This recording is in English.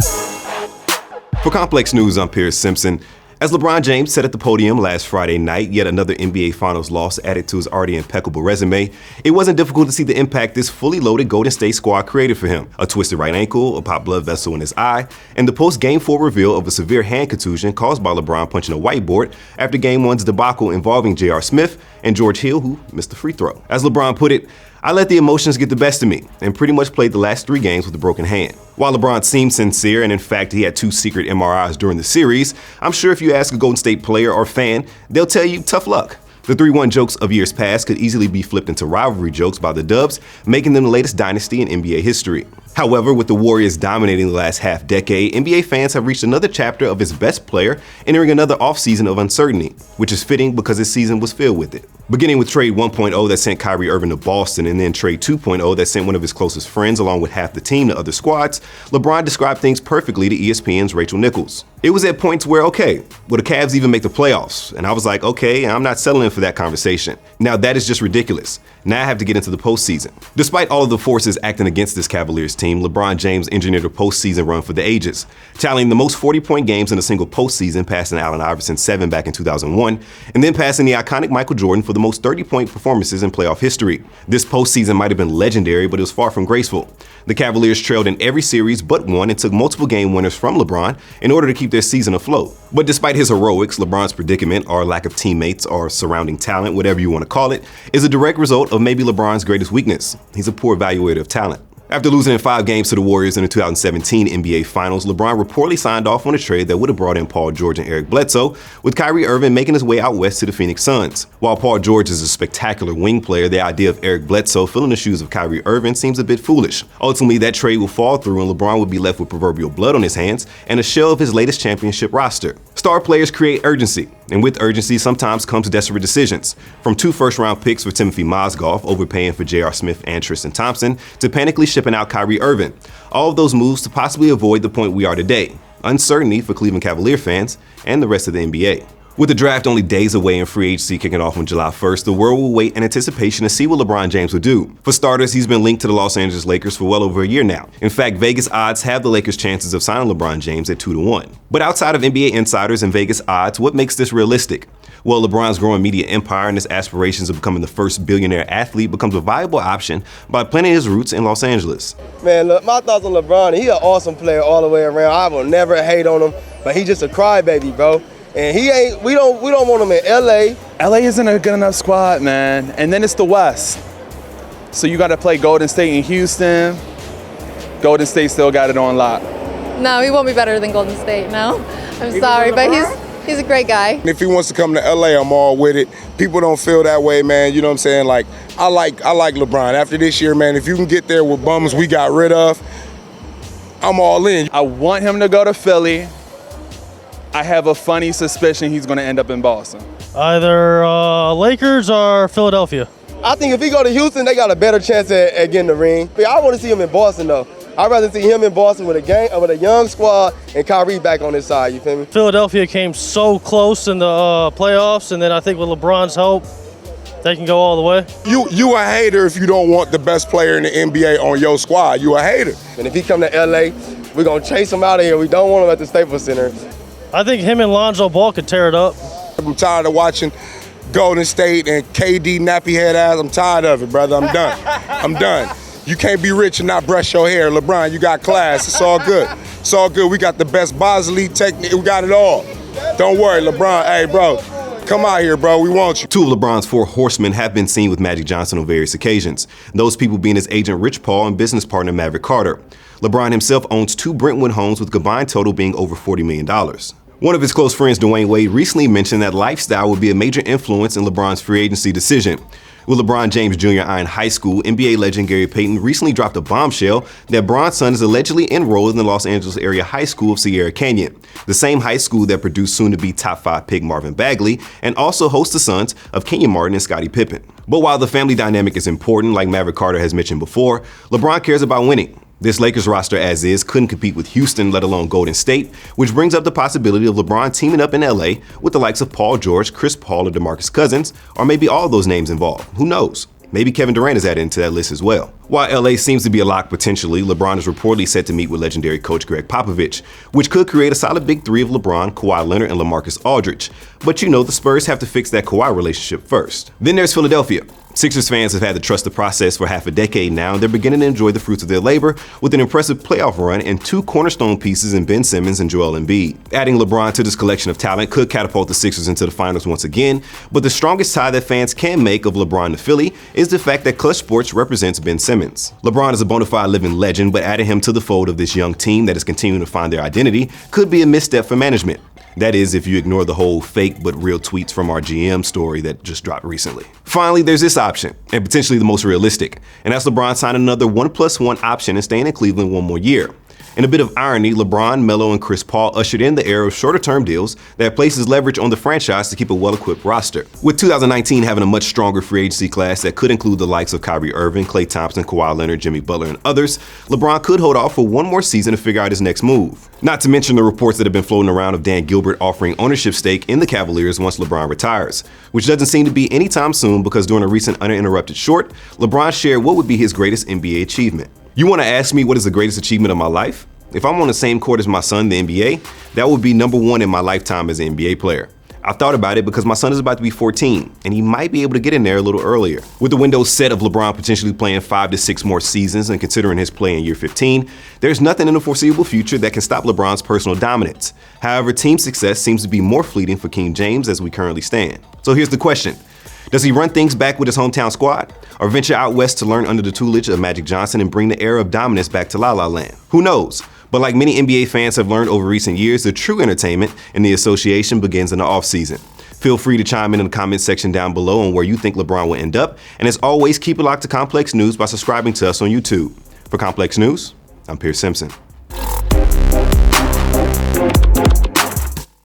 For Complex News, I'm Pierce Simpson. As LeBron James said at the podium last Friday night, yet another NBA Finals loss added to his already impeccable resume, it wasn't difficult to see the impact this fully loaded Golden State squad created for him. A twisted right ankle, a popped blood vessel in his eye, and the post-Game 4 reveal of a severe hand contusion caused by LeBron punching a whiteboard after Game 1's debacle involving J.R. Smith and George Hill, who missed the free throw. As LeBron put it, "I let the emotions get the best of me," and pretty much played the last 3 games with a broken hand. While LeBron seemed sincere, and in fact he had 2 secret MRIs during the series, I'm sure if you ask a Golden State player or fan, they'll tell you tough luck. The 3-1 jokes of years past could easily be flipped into rivalry jokes by the Dubs, making them the latest dynasty in NBA history. However, with the Warriors dominating the last half-decade, NBA fans have reached another chapter of its best player entering another offseason of uncertainty, which is fitting because his season was filled with it. Beginning with trade 1.0 that sent Kyrie Irving to Boston, and then trade 2.0 that sent one of his closest friends along with half the team to other squads, LeBron described things perfectly to ESPN's Rachel Nichols. It was at points where, okay, will the Cavs even make the playoffs? And I was like, okay, I'm not settling for that conversation. Now that is just ridiculous. Now I have to get into the postseason. Despite all of the forces acting against this Cavaliers team, LeBron James engineered a postseason run for the ages, tallying the most 40-point games in a single postseason, passing Allen Iverson 7 back in 2001, and then passing the iconic Michael Jordan for the most 30-point performances in playoff history. This postseason might have been legendary, but it was far from graceful. The Cavaliers trailed in every series but one and took multiple game winners from LeBron in order to keep their season afloat. But despite his heroics, LeBron's predicament, or lack of teammates, or surrounding talent, whatever you want to call it, is a direct result of maybe LeBron's greatest weakness. He's a poor evaluator of talent. After losing in 5 games to the Warriors in the 2017 NBA Finals, LeBron reportedly signed off on a trade that would have brought in Paul George and Eric Bledsoe, with Kyrie Irving making his way out west to the Phoenix Suns. While Paul George is a spectacular wing player, the idea of Eric Bledsoe filling the shoes of Kyrie Irving seems a bit foolish. Ultimately, that trade will fall through and LeBron would be left with proverbial blood on his hands and a shell of his latest championship roster. Star players create urgency, and with urgency sometimes comes desperate decisions. From 2 first-round picks for Timothy Mozgov, overpaying for J.R. Smith and Tristan Thompson, to panically shipping out Kyrie Irving. All of those moves to possibly avoid the point we are today. Uncertainty for Cleveland Cavalier fans and the rest of the NBA. With the draft only days away and free agency kicking off on July 1st, the world will wait in anticipation to see what LeBron James will do. For starters, he's been linked to the Los Angeles Lakers for well over a year now. In fact, Vegas odds have the Lakers' chances of signing LeBron James at 2-1. But outside of NBA insiders and Vegas odds, what makes this realistic? Well, LeBron's growing media empire and his aspirations of becoming the first billionaire athlete becomes a viable option by planting his roots in Los Angeles. Man, look, my thoughts on LeBron, he an awesome player all the way around. I will never hate on him, but he's just a crybaby, bro. And we don't want him in LA. LA isn't a good enough squad, man. And then it's the West. So you got to play Golden State and Houston. Golden State still got it on lock. No, he won't be better than Golden State, no. I'm sorry, but he's a great guy. If he wants to come to LA, I'm all with it. People don't feel that way, man. You know what I'm saying? Like, I like LeBron. After this year, man, if you can get there with bums we got rid of, I'm all in. I want him to go to Philly. I have a funny suspicion he's going to end up in Boston. Either Lakers or Philadelphia. I think if he go to Houston, they got a better chance at getting the ring. But I want to see him in Boston, though. I'd rather see him in Boston with a young squad and Kyrie back on his side, you feel me? Philadelphia came so close in the playoffs, and then I think with LeBron's help, they can go all the way. You a hater if you don't want the best player in the NBA on your squad. You a hater. And if he come to LA, we're going to chase him out of here. We don't want him at the Staples Center. I think him and Lonzo Ball could tear it up. I'm tired of watching Golden State and KD nappy head ass. I'm tired of it, brother. I'm done. I'm done. You can't be rich and not brush your hair. LeBron, you got class. It's all good. It's all good. We got the best Bosley technique. We got it all. Don't worry, LeBron. Hey, bro, come out here, bro. We want you. 2 of LeBron's 4 horsemen have been seen with Magic Johnson on various occasions. Those people being his agent Rich Paul and business partner Maverick Carter. LeBron himself owns 2 Brentwood homes with a combined total being over $40 million. One of his close friends, Dwayne Wade, recently mentioned that lifestyle would be a major influence in LeBron's free agency decision. With LeBron James Jr. eyeing high school, NBA legend Gary Payton recently dropped a bombshell that Bron's son is allegedly enrolled in the Los Angeles area high school of Sierra Canyon, the same high school that produced soon-to-be top 5 pick Marvin Bagley and also hosts the sons of Kenyon Martin and Scottie Pippen. But while the family dynamic is important, like Maverick Carter has mentioned before, LeBron cares about winning. This Lakers roster as is couldn't compete with Houston, let alone Golden State, which brings up the possibility of LeBron teaming up in LA with the likes of Paul George, Chris Paul, or DeMarcus Cousins, or maybe all those names involved. Who knows? Maybe Kevin Durant is added into that list as well. While LA seems to be a lock potentially, LeBron is reportedly set to meet with legendary coach Greg Popovich, which could create a solid big three of LeBron, Kawhi Leonard, and LaMarcus Aldridge. But you know, the Spurs have to fix that Kawhi relationship first. Then there's Philadelphia. Sixers fans have had to trust the process for half a decade now, and they're beginning to enjoy the fruits of their labor with an impressive playoff run and two cornerstone pieces in Ben Simmons and Joel Embiid. Adding LeBron to this collection of talent could catapult the Sixers into the finals once again, but the strongest tie that fans can make of LeBron to Philly is the fact that Clutch Sports represents Ben Simmons. LeBron is a bona fide living legend, but adding him to the fold of this young team that is continuing to find their identity could be a misstep for management. That is, if you ignore the whole fake but real tweets from our GM story that just dropped recently. Finally, there's this option, and potentially the most realistic, and that's LeBron signing another 1+1 option and staying in Cleveland one more year. In a bit of irony, LeBron, Melo, and Chris Paul ushered in the era of shorter-term deals that places leverage on the franchise to keep a well-equipped roster. With 2019 having a much stronger free agency class that could include the likes of Kyrie Irving, Klay Thompson, Kawhi Leonard, Jimmy Butler, and others, LeBron could hold off for one more season to figure out his next move. Not to mention the reports that have been floating around of Dan Gilbert offering ownership stake in the Cavaliers once LeBron retires, which doesn't seem to be anytime soon because during a recent Uninterrupted Short, LeBron shared what would be his greatest NBA achievement. You want to ask me what is the greatest achievement of my life? If I'm on the same court as my son, the NBA, that would be #1 in my lifetime as an NBA player. I thought about it because my son is about to be 14, and he might be able to get in there a little earlier. With the window set of LeBron potentially playing 5 to 6 more seasons and considering his play in year 15, there's nothing in the foreseeable future that can stop LeBron's personal dominance. However, team success seems to be more fleeting for King James as we currently stand. So here's the question. Does he run things back with his hometown squad, or venture out west to learn under the tutelage of Magic Johnson and bring the era of dominance back to La La Land? Who knows? But like many NBA fans have learned over recent years, the true entertainment in the association begins in the offseason. Feel free to chime in the comment section down below on where you think LeBron will end up, and as always, keep it locked to Complex News by subscribing to us on YouTube. For Complex News, I'm Pierce Simpson.